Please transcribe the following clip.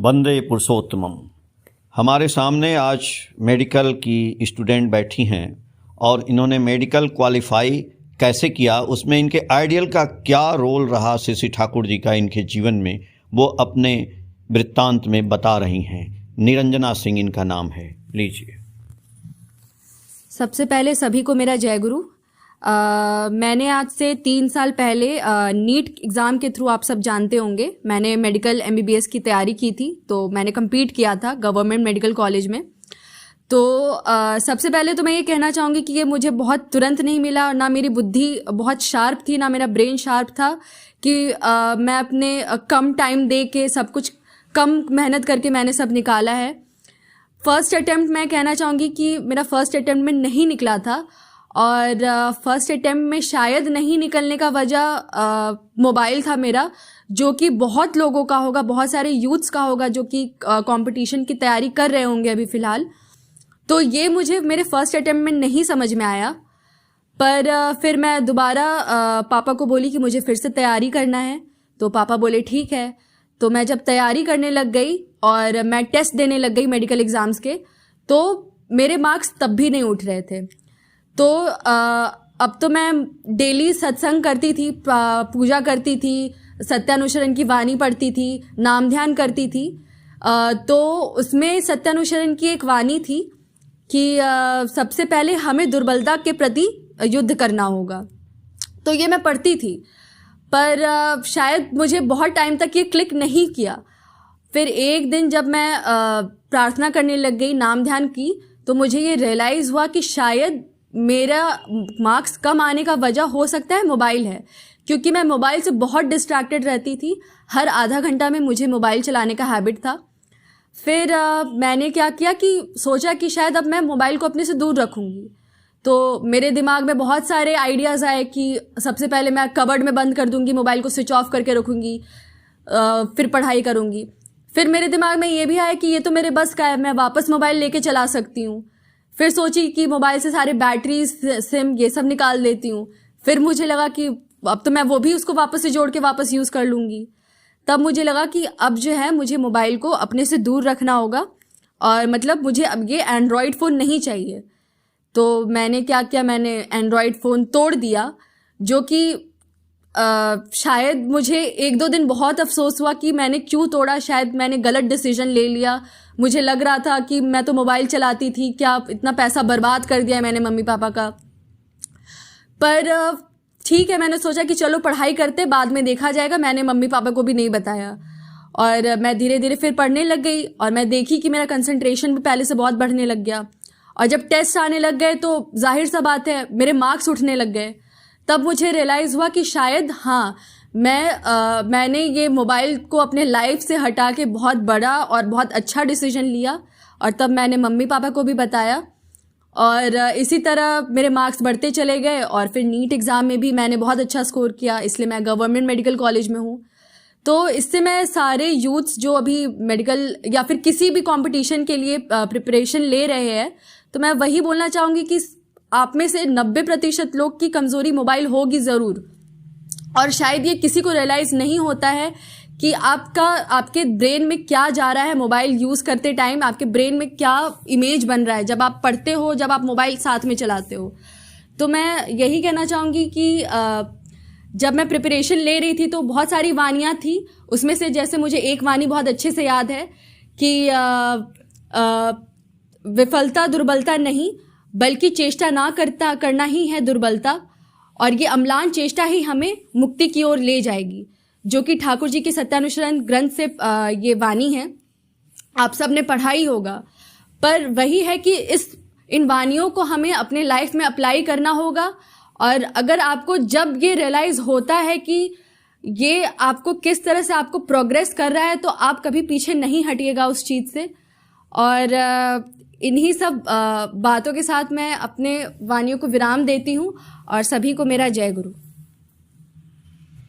वंदे पुरुषोत्तमम। हमारे सामने आज मेडिकल की स्टूडेंट बैठी हैं और इन्होंने मेडिकल क्वालिफाई कैसे किया, उसमें इनके आइडियल का क्या रोल रहा श्री ठाकुर जी का इनके जीवन में, वो अपने वृत्तांत में बता रही हैं। निरंजना सिंह इनका नाम है। लीजिए। सबसे पहले सभी को मेरा जय गुरु। मैंने आज से 3 साल पहले नीट एग्ज़ाम के थ्रू, आप सब जानते होंगे, मैंने मेडिकल MBBS की तैयारी की थी। तो मैंने compete किया था गवर्नमेंट मेडिकल कॉलेज में। तो सबसे पहले तो मैं ये कहना चाहूँगी कि ये मुझे बहुत तुरंत नहीं मिला, और ना मेरी बुद्धि बहुत शार्प थी, ना मेरा ब्रेन शार्प था कि मैं अपने कम टाइम दे के सब कुछ, कम मेहनत करके मैंने सब निकाला है। फर्स्ट अटेम्प्ट मैं कहना चाहूँगी कि मेरा फर्स्ट अटेम्प्ट में नहीं निकला था, और फर्स्ट अटेम्प्ट में शायद नहीं निकलने का वजह मोबाइल था मेरा, जो कि बहुत लोगों का होगा, बहुत सारे यूथ्स का होगा जो कि कंपटीशन की तैयारी कर रहे होंगे अभी फ़िलहाल। तो ये मुझे मेरे फर्स्ट अटेम्प्ट में नहीं समझ में आया, पर फिर मैं दोबारा पापा को बोली कि मुझे फिर से तैयारी करना है। तो पापा बोले ठीक है। तो मैं जब तैयारी करने लग गई और मैं टेस्ट देने लग गई मेडिकल एग्ज़ाम्स के, तो मेरे मार्क्स तब भी नहीं उठ रहे थे। तो अब तो मैं डेली सत्संग करती थी, पूजा करती थी, सत्यानुसरण की वाणी पढ़ती थी, नाम ध्यान करती थी। तो उसमें सत्यानुसरण की एक वाणी थी कि सबसे पहले हमें दुर्बलता के प्रति युद्ध करना होगा। तो ये मैं पढ़ती थी, पर शायद मुझे बहुत टाइम तक ये क्लिक नहीं किया। फिर एक दिन जब मैं प्रार्थना करने लग गई, नाम ध्यान की, तो मुझे ये रियलाइज़ हुआ कि शायद मेरा मार्क्स कम आने का वजह हो सकता है मोबाइल है, क्योंकि मैं मोबाइल से बहुत डिस्ट्रैक्टेड रहती थी। हर आधा घंटा में मुझे मोबाइल चलाने का हैबिट था। फिर मैंने क्या किया कि सोचा कि शायद अब मैं मोबाइल को अपने से दूर रखूँगी। तो मेरे दिमाग में बहुत सारे आइडियाज़ आए कि सबसे पहले मैं कबर्ड में बंद कर दूँगी, मोबाइल को स्विच ऑफ करके रखूँगी, फिर पढ़ाई करूँगी। फिर मेरे दिमाग में ये भी आया कि ये तो मेरे बस का है, मैं वापस मोबाइल लेके चला सकती हूँ। फिर सोची कि मोबाइल से सारे बैटरी, सिम, ये सब निकाल देती हूँ। फिर मुझे लगा कि अब तो मैं वो भी उसको वापस से जोड़ के वापस यूज़ कर लूँगी। तब मुझे लगा कि अब जो है मुझे मोबाइल को अपने से दूर रखना होगा, और मतलब मुझे अब ये एंड्रॉयड फ़ोन नहीं चाहिए। तो मैंने क्या किया, मैंने एंड्रॉयड फ़ोन तोड़ दिया, जो कि शायद मुझे 1-2 दिन बहुत अफसोस हुआ कि मैंने क्यों तोड़ा। शायद मैंने गलत डिसीजन ले लिया। मुझे लग रहा था कि मैं तो मोबाइल चलाती थी, क्या इतना पैसा बर्बाद कर दिया मैंने मम्मी पापा का। पर ठीक है, मैंने सोचा कि चलो पढ़ाई करते, बाद में देखा जाएगा। मैंने मम्मी पापा को भी नहीं बताया, और मैं धीरे धीरे फिर पढ़ने लग गई, और मैं देखी कि मेरा कंसंट्रेशन भी पहले से बहुत बढ़ने लग गया। और जब टेस्ट आने लग गए तो जाहिर सा बात है मेरे मार्क्स उठने लग गए। तब मुझे रियलाइज़ हुआ कि शायद हाँ, मैंने ये मोबाइल को अपने लाइफ से हटा के बहुत बड़ा और बहुत अच्छा डिसीजन लिया। और तब मैंने मम्मी पापा को भी बताया, और इसी तरह मेरे मार्क्स बढ़ते चले गए। और फिर नीट एग्ज़ाम में भी मैंने बहुत अच्छा स्कोर किया, इसलिए मैं गवर्नमेंट मेडिकल कॉलेज में हूँ। तो इससे मैं सारे यूथ्स जो अभी मेडिकल या फिर किसी भी कंपटीशन के लिए प्रिपरेशन ले रहे हैं, तो मैं वही बोलना चाहूँगी कि आप में से 90% लोग की कमज़ोरी मोबाइल होगी ज़रूर, और शायद ये किसी को रियलाइज़ नहीं होता है कि आपके ब्रेन में क्या जा रहा है। मोबाइल यूज़ करते टाइम आपके ब्रेन में क्या इमेज बन रहा है जब आप पढ़ते हो, जब आप मोबाइल साथ में चलाते हो। तो मैं यही कहना चाहूँगी कि जब मैं प्रिपरेशन ले रही थी तो बहुत सारी वानियाँ थी। उसमें से जैसे मुझे एक वाणी बहुत अच्छे से याद है कि विफलता दुर्बलता नहीं, बल्कि चेष्टा ना करना ही है दुर्बलता, और ये अम्लान चेष्टा ही हमें मुक्ति की ओर ले जाएगी, जो कि ठाकुर जी के सत्यानुसरण ग्रंथ से ये वाणी है। आप सब ने पढ़ा ही होगा। पर वही है कि इन वानियों को हमें अपने लाइफ में अप्लाई करना होगा। और अगर आपको जब ये रियलाइज़ होता है कि ये आपको किस तरह से आपको प्रोग्रेस कर रहा है, तो आप कभी पीछे नहीं हटिएगा उस चीज़ से। और इन्हीं सब बातों के साथ मैं अपने वानियों को विराम देती हूँ, और सभी को मेरा जय गुरु।